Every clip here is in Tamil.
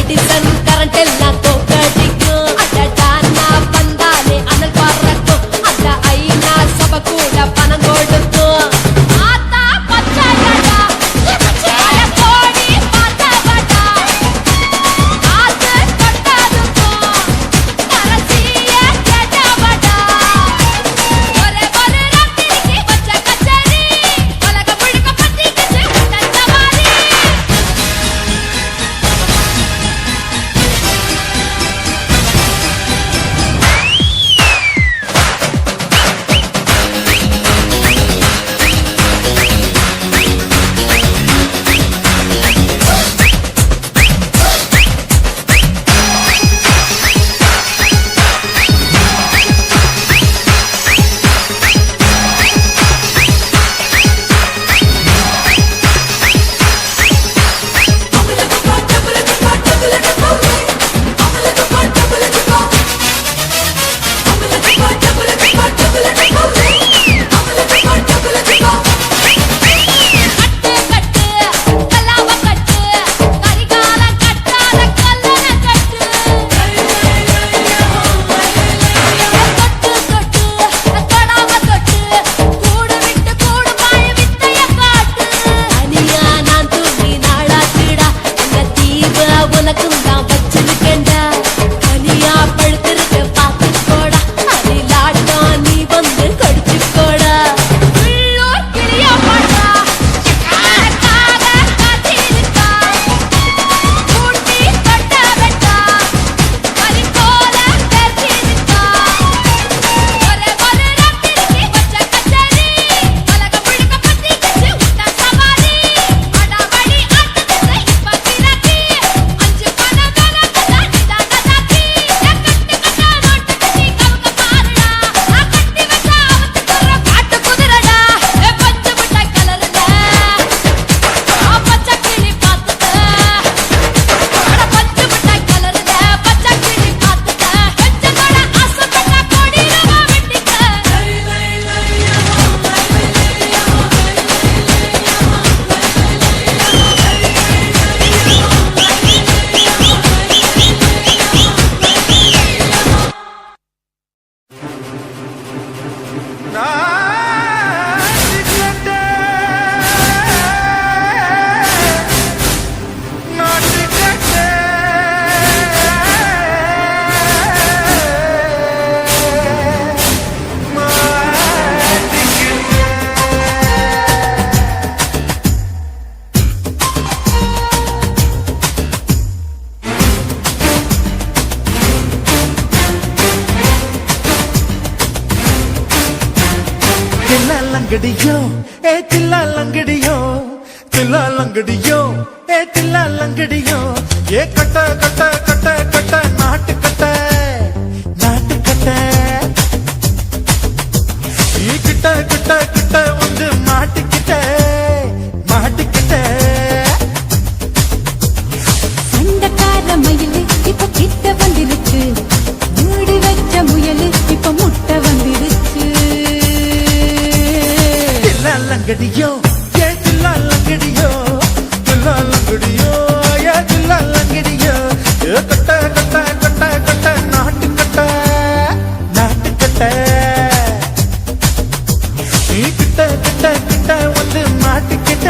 எடிசன் கரண்ட் எல்லாம் தோக்கடிக்கும் அடடா நான் வந்தாலே அனல் பறக்கும் அந்த ஐநா சபை கூட பணம் கொடுக்கும் ஆத்தா பச்சையடா பச்சைய கோடி பார்த்தவடா ஆத்து கொட்டதுக்கும் கரசிய கேட்டவடா ஒரே ஒரு ராத்திரிக்கு வச்ச கச்சேரி உலக முழுக்க பத்திக்கிச்சு உண்ட சவாரி लंगड़ियो ए तिल्ला लंगड़ियो तिल्ला लंगड़ियो ए तिल्ला लंगड़ियो ये कट कट कट कट नाट कट ये किट किट किट வந்து மாட்டிக்கிட்ட மாட்டிக்கிட்ட சண்டக்கார மயிலு இப்ப கிட்ட வந்துருச்சு மூடி வச்ச முயலு இப்ப முட்டை வந்துருச்சு लंगड़ियो ये दिल्ला लंगड़ियो दिल्ला लंगड़ियो ये दिल्ला लंगड़ियो ये कट्टा कट्टा कट्टा कट्टा नाट कट्टा ये किट्टा किट्टा किट्टा வந்து மாட்டிக்கிட்ட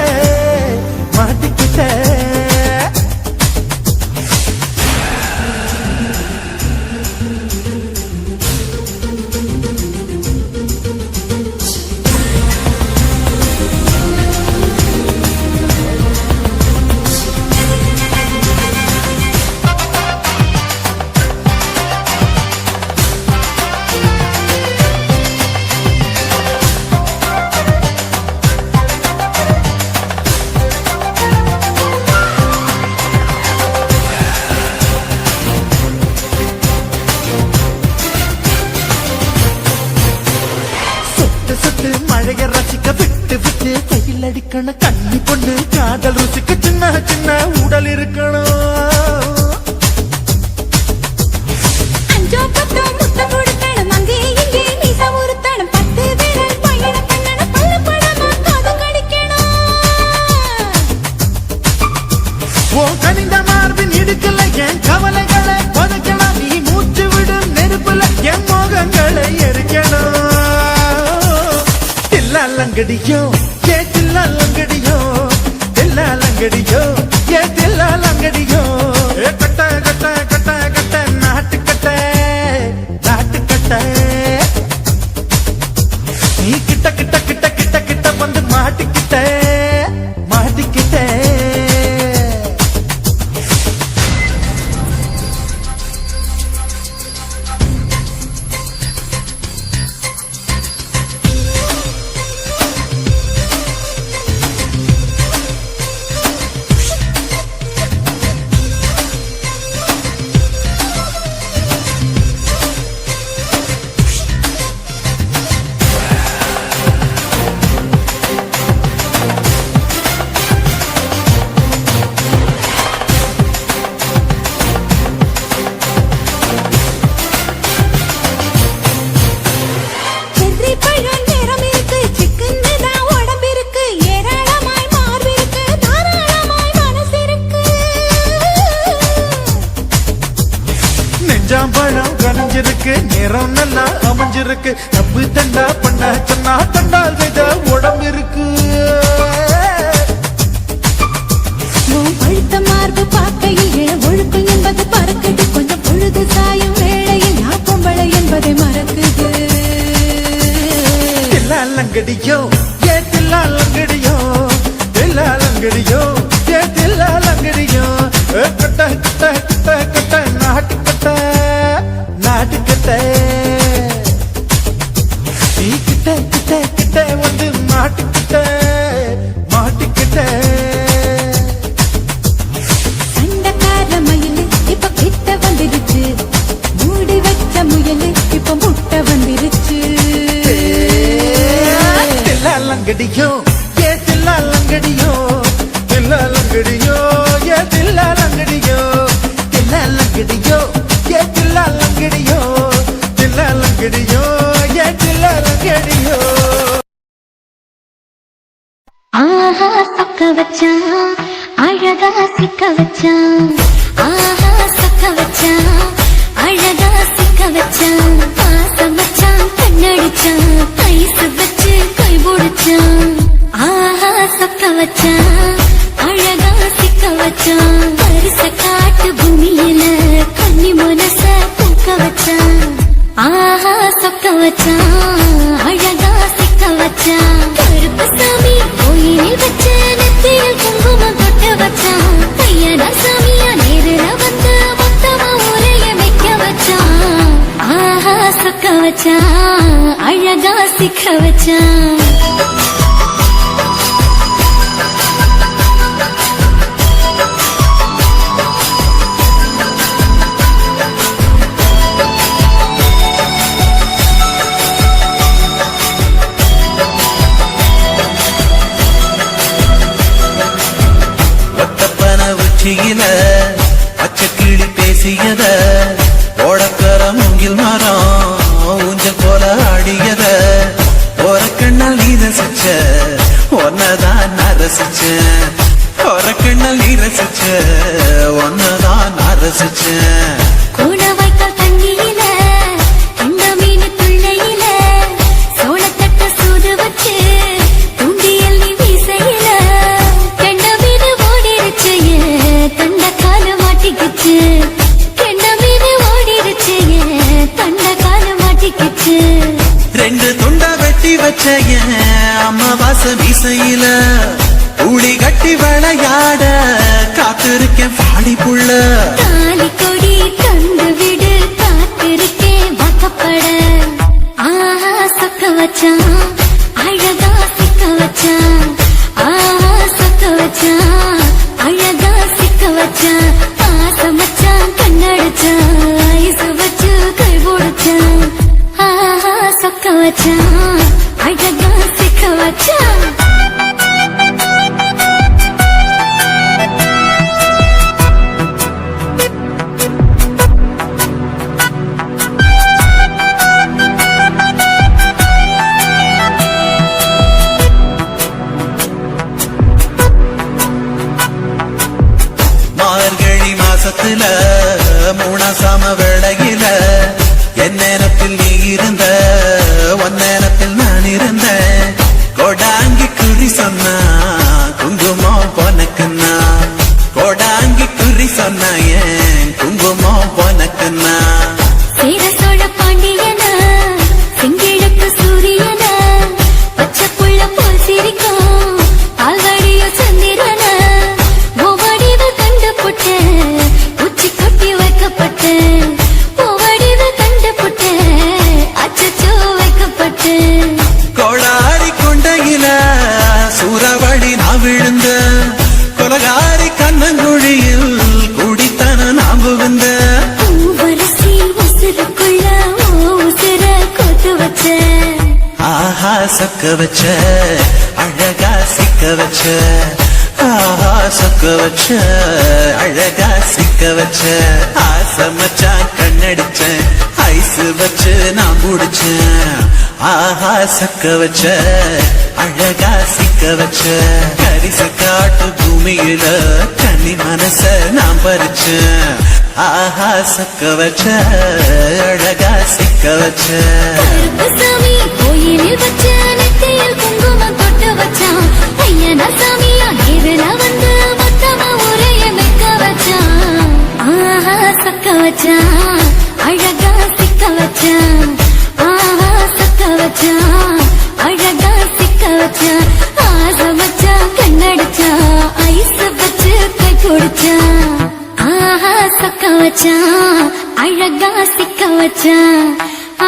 மாட்டிக்கிட்ட மழைய ரசிக்க விட்டு விட்டு கையில் அடிக்கணும் கண்ணி பொண்ணு காதல் ருசிக்க சின்ன சின்ன உடல் இருக்கணும் ஓ கனிந்த மார்பின் இடுக்கல என் கவலைகளை புதைக்கணும் நீ மூச்சு விடும் நெருப்புல என் மோகங்களை எரிக்கணும் தில்லாலங்கடியோ ஏ தில்லாலங்கடியோ தில்லாலங்கடியோ ஏ தில்லாலங்கடியோ கட்ட கட்ட கட்ட கட்ட நாட்டுக்கட்ட நாட்டுக்கட்ட நீ கிட்ட கிட்ட கிட்ட கிட்ட கிட்ட வந்து மாட்டிக்கிட்ட மாட்டிக்கிட்ட செர்ரி பழம் நிறம் இருக்கு சிக்கன்னு தான் உடம்பிருக்கு ஏராளமாய் மார்பிருக்கு தாராளமாய் மனசிருக்கு நெஞ்சாம்பழம் கனிஞ்சிருக்கு நிறம் நல்லா அமைஞ்சிருக்கு தப்பு தண்டா பண்ண சொன்னா தண்டால் செய்த உடம்பு இருக்கு உன் பழுத்த மார்பு பார்க்கையில் இள ஒழுக்கம் என்பது பறக்குது கொஞ்சம் பொழுது சாயும் வேளையில் நான் பொம்பளை என்பதை மறக்குது தில்லாலங்கடியோ ஏ தில்லாலங்கடியோ தில்லாலங்கடியோ ஏ தில்லாலங்கடியோ கட்ட கட்ட கட்ட கட்ட நாட்டுக்கட்ட நாட்டுக்கட்ட நீ கிட்ட கிட்ட கிட்ட வந்து மாட்டுக்கிட்ட மாட்டிக்கிட்ட சண்டக்கார மயிலு இப்ப கிட்ட வந்துருச்சு மூடி வச்ச முயலு இப்ப முட்டை வந்துருச்சு தில்லாலங்கடியோ ஏ தில்லாலங்கடியோ தில்லாலங்கடியோ ஏ தில்லாலங்கடியோ தில்லாலங்கடியோ ஏ தில்லாலங்கடியோ தில்லாலங்கடியோ ஏ தில்லாலங்கடியோ ஆஹா சொக்க வச்சான் அழகா சிக்க வச்சான் ஆஹா சொக்க வச்சான் அழகா சிக்க வச்சான் பாசம் வச்சான் கண்ணடிச்சான் ஐஸ் வச்சு கை போடுச்சான் ஆஹா சொக்க வச்சான் அழகா சிக்க வச்சான் பரிச காட்டு பூமியில கன்னி மனச பூக்க வச்சான் ஆஹா சொக்க வச்சான் அழகா சிக்க வச்சான் கருப்பு சாமி கோயிலில் வச்ச நெத்தியில் குங்குமம் தொட்டு வச்சான் கையடா சாமியா நேரில் வந்து மொத்தமா உரைய வைக்க வச்சான் ஆஹா சொக்க வச்சான் அழகா சிக்க வச்சான் ஒத்தப்பன உச்சியில பச்சைக்கிளி பேசியத ஓடக்கர மூங்கில் மரம் ஊஞ்சல் போல ஆடியத ஒரு கண்ணால் நீ ரசிச்ச ஒன்னதான் நான் ரசிச்சேன் ஒரு கண்ணால் நீ ரசிச்ச ஒன்னதான் நான் ரசிச்சேன் கூட வைக்கால் தண்ணியில கண்ட மீன் துள்ளையில சோளத்தட்ட சூடு வச்சு தூண்டியல் நீ வீசையில கண்ட மீன் ஓடிருச்சு தண்ட கால மாட்டிக்கிச்சு கண்ட மீன் ஓடிருச்சு தண்ட கால மாட்டிக்கிச்சு ரெண்டு துண்டா வெட்டி வச்ச என் அம்மாவாச வீசையில ஊழி கட்டி விளையாட காத்திருக்கேன் பாடி புள்ள தாலி கொடி தந்து விடு காத்திருக்கேன் வாக்கப்பட ஆஹா சொக்க வச்சான் அழகா சிக்க வச்சான் ஆஹா சொக்க வச்சான் அழகா சிக்க வச்சான் பாசம் வச்சான் கண்ணடிச்சான் ஐஸ் வச்சு கை போடுச்சான் ஆஹா சொக்க வச்சான் அழகா சிக்க வச்சான் மாசத்துல மூணாசாம வேளையில என் நேரத்தில் நீ இருந்த உன் நேரத்தில் நான் இருந்தேன் கோடாங்கி குறி சொன்னா குங்குமம் பொனக்குன்னா கோடாங்கி குறி சொன்னா ஏன் குங்குமம் பொனக்குன்னா சேர சோழ பாண்டியனா செங்கிழக்கு சூரியனா பச்சை புள்ள போல் சிரிக்கும் ஆல்வடிய சந்திரனா ஓவடிவு கண்டுபுட்ட உச்சி கொட்டி வைக்கப்பட்ட ஓவடிவு கண்டுபுட்ட அச்சச்சோ வைக்கப்பட்ட கோளாரி கொண்டையில சூறாவளி நான் விழுந்த கொலகாரி கண்ணங்குழியில் குடித்தன நாம் புகுந்த பூவரசி உசுருக்குள்ள உசுர கொத்து வச்ச ஆஹா சொக்க வச்ச அழகா சிக்க வச்ச ஆஹா சொக்க வச்ச அழகா சிக்க வச்ச ஆசை மச்சான் கண்ணடிச்சேன் ஐஸ் வச்சு நான் முடிச்சேன் ஆஹா சொக்க வச்ச அழகா சிக்க வச்ச கரிச காட்டு பூமியில கன்னி மனச நான் பறிச்சேன் ஆஹா சொக்க வச்ச அழகா சிக்க வச்ச சாமி கோயிலில் வச்ச நெத்தியில் குங்குமம் தொட்டு வச்சான் ஐயனா சாமியா நேரில் வந்து மொத்தமா உரைய வைக்க வச்சான் ஆஹா சக்க வச்சான் அழகா சிக்க வச்சான் ஆஹா சக்க வச்சான் அழகா சிக்க வச்சான் ஆசை வச்சான் கண்ணடிச்சான் ஐஸ் வச்சு கை பிடிச்சான் ஆஹா சக்க வச்சான் அழகா சிக்க வச்சான்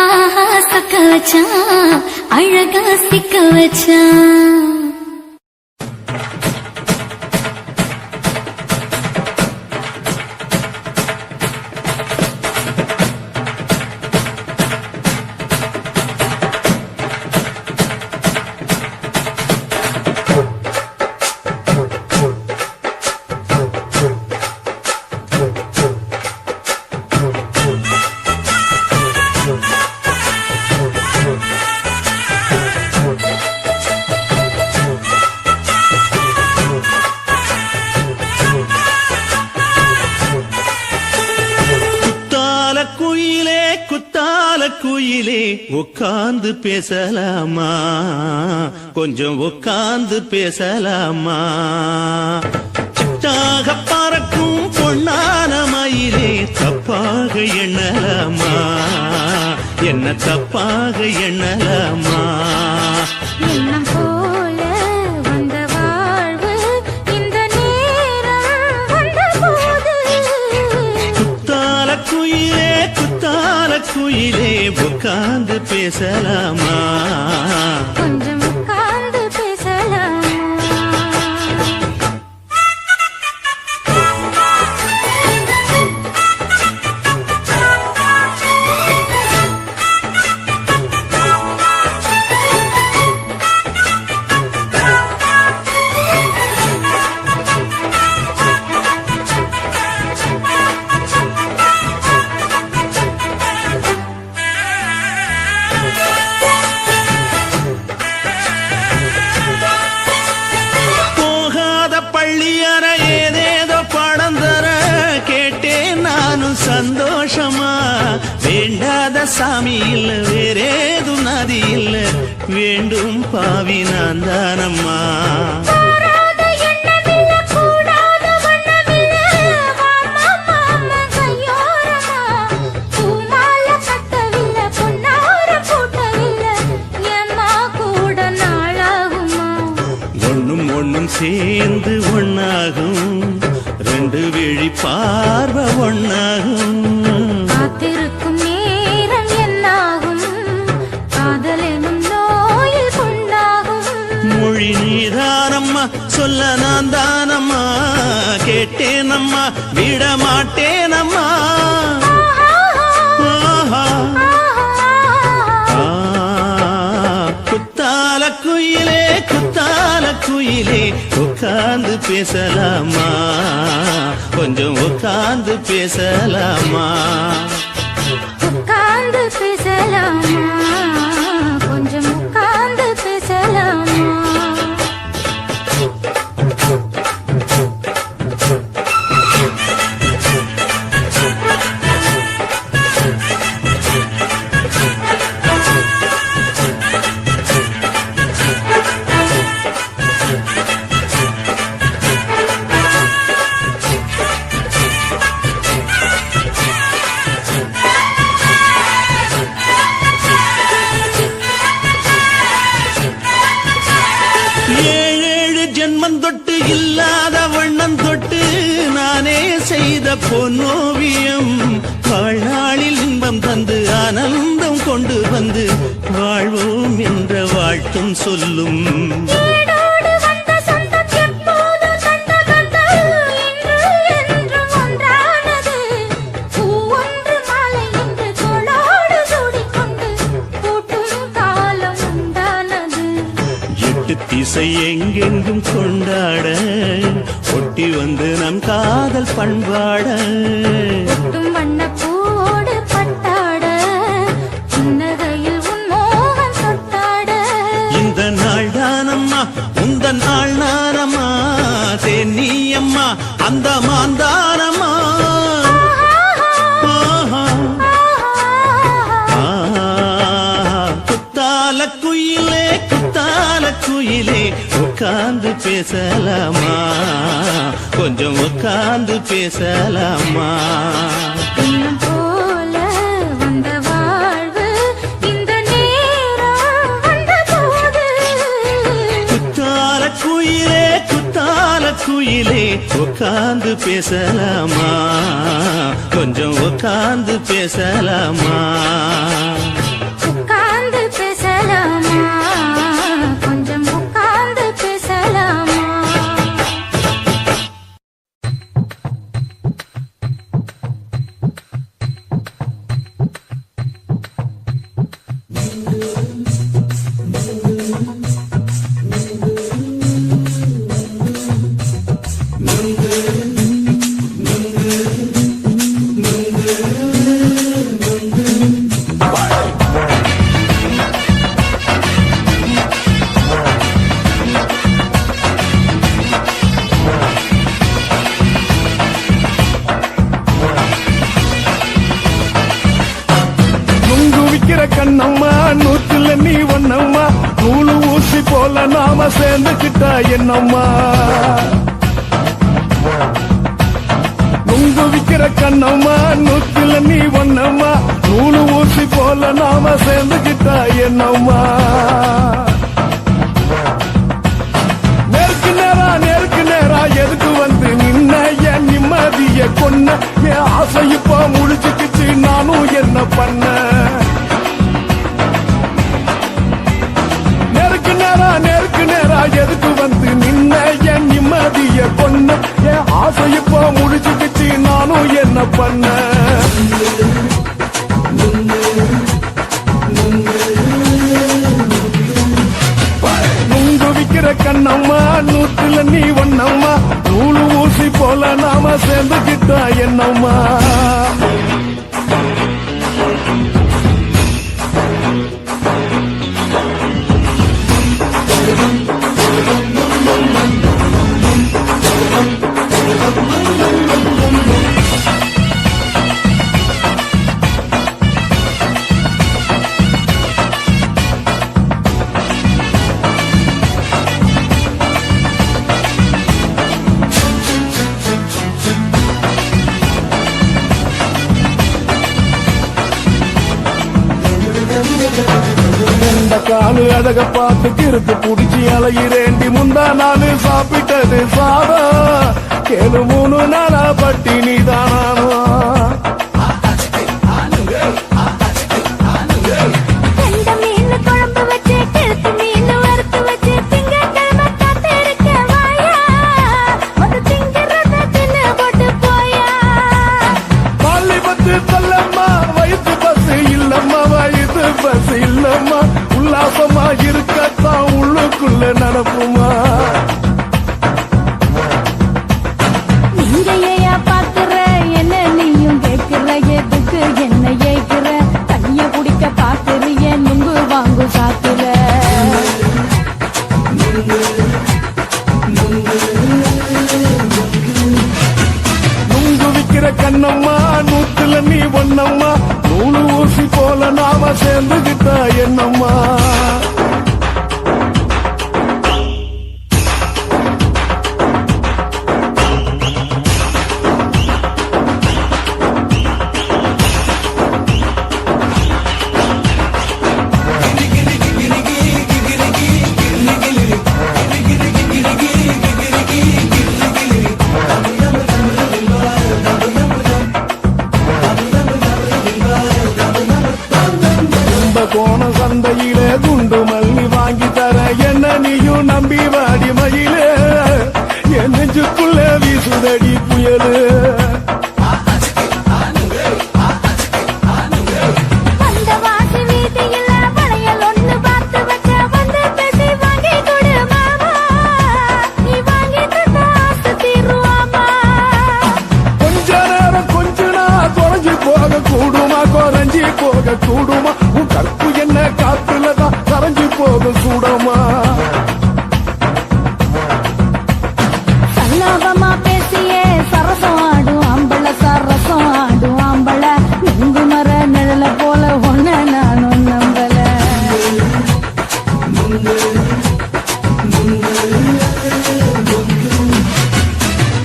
ஆஹா சக்க வச்சான் அழகா சிக்க வச்சான் குயிலே உட்கார்ந்து பேசலாமா கொஞ்சம் உட்கார்ந்து பேசலாமா சிட்டாக பறக்கும் பொன்னான மயிலே தப்பாக எண்ணலாமா என்ன தப்பாக எண்ணலாமா எண்ணம் போல வந்த வாழ்வு இந்த நேரம் வந்தபோது குத்தால குயிலே உட்கார்ந்து பேசலாமா கொஞ்சம் உட்கார்ந்து பேசலாம் சந்தோஷமா வேண்டாத சாமி இல்ல வேறேதும் நதி இல்ல வேண்டும் பாவி நான் தானம்மா ஒண்ணும் சேர்ந்து ஒண்ணாகும் ரெண்டு விழி பார்வை ஒண்ணாகும் காத்திருக்கும் நேரம் என்னாகும் காதல் எனும் நோயில் கொண்டாகும் மொழி நீதானம்மா சொல்ல நான் தானம்மா கேட்டேனம்மா விட மாட்டேனம்மா குத்தால குயிலே உட்கார்ந்து பேசலாமா கொஞ்சம் உட்கார்ந்து பேசலாமா உட்கார்ந்து பேசலாமா கொஞ்சம் உட்கார்ந்து பேசலாமா செய்த பொன்னோவியம் வாழ்நாளில் இன்பம் தந்து ஆனந்தம் கொண்டு வந்து வாழ்வோம் என்ற வாழ்த்தும் சொல்லும். ஏடோடு வந்த சொந்தம் எப்போது தந்த பந்தம் இன்று என்றும் ஒன்றானது. பூவொன்று மாலை என்று தோளோடு சூடிக்கொண்டு கூட்டும் காலம் உண்டானது. எட்டு திசை எங்கெங்கும் கொண்டாட ஒட்டி வந்து நம் காதல் பண்பாட. ஒட்டும் வண்ணப்பூவோடு பட்டாட புன்னகையில் உன் மோகம் தொட்டாட. இந்த நாள் தானம்மா உந்த நாள் நானம்மா தேனி அம்மா அந்த மாந்தானம்மா. குத்தால குயிலே குத்தால குயிலே உட்கார்ந்து பேசலாமா கொஞ்சம் உட்கார்ந்து பேசலாமா. இன்னும் போல வந்த வாழ்வு இந்த நேரம் வந்தபோது. குத்தால குயிலே உட்கார்ந்து பேசலாமா கொஞ்சம் உட்கார்ந்து பேசலாமா. உட்கார்ந்து பேசலாமா கொஞ்சம் உட்கார்ந்து பேசலாமா. கண்ணம்மா நூத்துல நீ ஒன்னம்மா நூலு ஊசி போல நாம சேர்ந்துக்கிட்டா என்னம்மா. நுங்கு விக்கிற கண்ணம்மா நூத்துல நீ ஒன்னம்மா நூலு ஊசி போல நாம சேர்ந்துக்கிட்டா என்னம்மா. நேருக்கு நேரா எதுக்கு வந்து நின்ன என் நிம்மதிய கொன்ன என் ஆசை இப்ப முடிச்சுக்கிச்சு நானும் என்ன பண்ண. நேருக்கு நேரா எதுக்கு வந்து நின்ன என் நிம்மதிய கொன்ன என் ஆசை இப்போ முடிச்சுக்கிச்சு நானும் என்ன பண்ண. நுங்கு விக்கிற கண்ணம்மா நூத்துல நீ ஒன்னம்மா நூலு ஊசி போல நாம சேர்ந்துக்கிட்டா என்னம்மா. காலு அழக பார்த்து கிறுக்கு புடிச்சு அலையிறேண்டி முந்தா நானு சாப்பிட்டது சாதம் கேளு 3 நாளா பட்டினி தானானோ. கண்ட மீன் குழம்பு வச்சு கிழக்கு மீன் வறுத்து வச்சு திங்கட்கிழமை காத்திருக்க வாயா வந்து திங்கிறத தின்னு போட்டு போயா. பள்ளி பத்து சொல்லம்மா வயிற்று பசு இல்லம்மா வயிற்று பசு இல்லம்மா உல்லாசமா இருக்கத்தான் உள்ளுக்குள்ள நடப்புமா. நீங்க ஏயா பாக்குற என்ன நீயும் கேட்கிற எதுக்கு என்ன ஏக்குற தண்ணிய குடிக்க பாக்குறிய நுங்கு வாங்கு சாக்குற. நுங்கு விக்கிற கண்ணம்மா நூத்துல நீ ஒன்னம்மா நூலு ஊசி போல நாம சேர்ந்துகிட்டா என்னம்மா. நம்பி வாடி மயிலே என் நெஞ்சுக்குள்ள வீசுதடி புயலு அந்த வாசி வீதியில வளையல் ஒண்ணு பார்த்து வச்ச வந்து பேசி வாங்கி கொடு மாமா நீ வாங்கி தந்த ஆசை தீருவாமா கொஞ்ச நேரம் கொஞ்ச நான் குறைஞ்சி போக கூடுமா குறைஞ்சி போக கூடுமா உன் கற்பு என்ன காத்துலதான் கரைஞ்சி போக கூடுமா சல்லாபமா பேசியே சரசம் ஆடும் ஆம்பள சரசம் ஆடும் ஆம்பள நெங்கு மர நிழல போல ஒன்ன நானும் நம்பல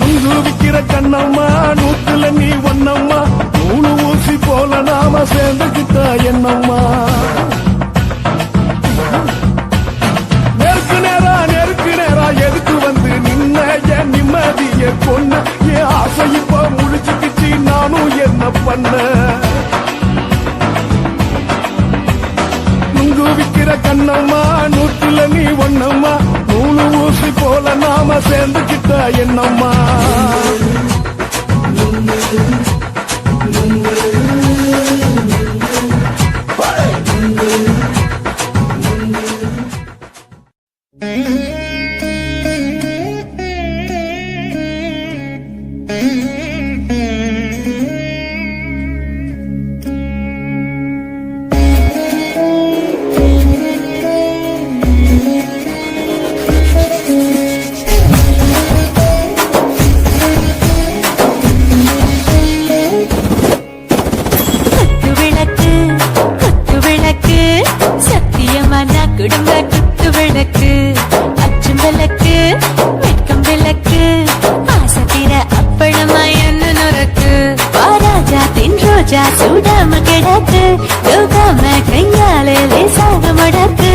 உங்கு விக்கிற கண்ணம்மா நூத்துல நீ ஒன்னம்மா நூலு ஊசி போல நாம சேர்ந்துக்கிட்டா என்னம்மா நெருக்கு நேரா எதுக்கு வந்து நின்ன என் நிம்மதிய கொன்ன என் ஆசை இப்ப முடிச்சுக்கிச்சு நானும் என்ன பண்ண நுங்கு விக்கிற கண்ணம்மா நூற்றுல நீ ஒன்னம்மா நூலு ஊசி போல நாம சேர்ந்துக்கிட்டா என்னம்மா குத்து விளக்கு சத்தியமான குடும்ப குத்து விளக்கு அச்சும் விளக்கு வெட்கம் விளக்கு ஆசத்திர அப்பளமா என்ன நொறுக்கு வாராஜா தின் ரோஜா சூடாம கிடக்கு யோகாம கையாலே லேசாக முடக்கு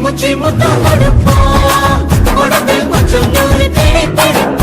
முச்சி முத்தம் கொடுப்போம் உடம்பில் கொஞ்சம் நூறு தேவைப்படும்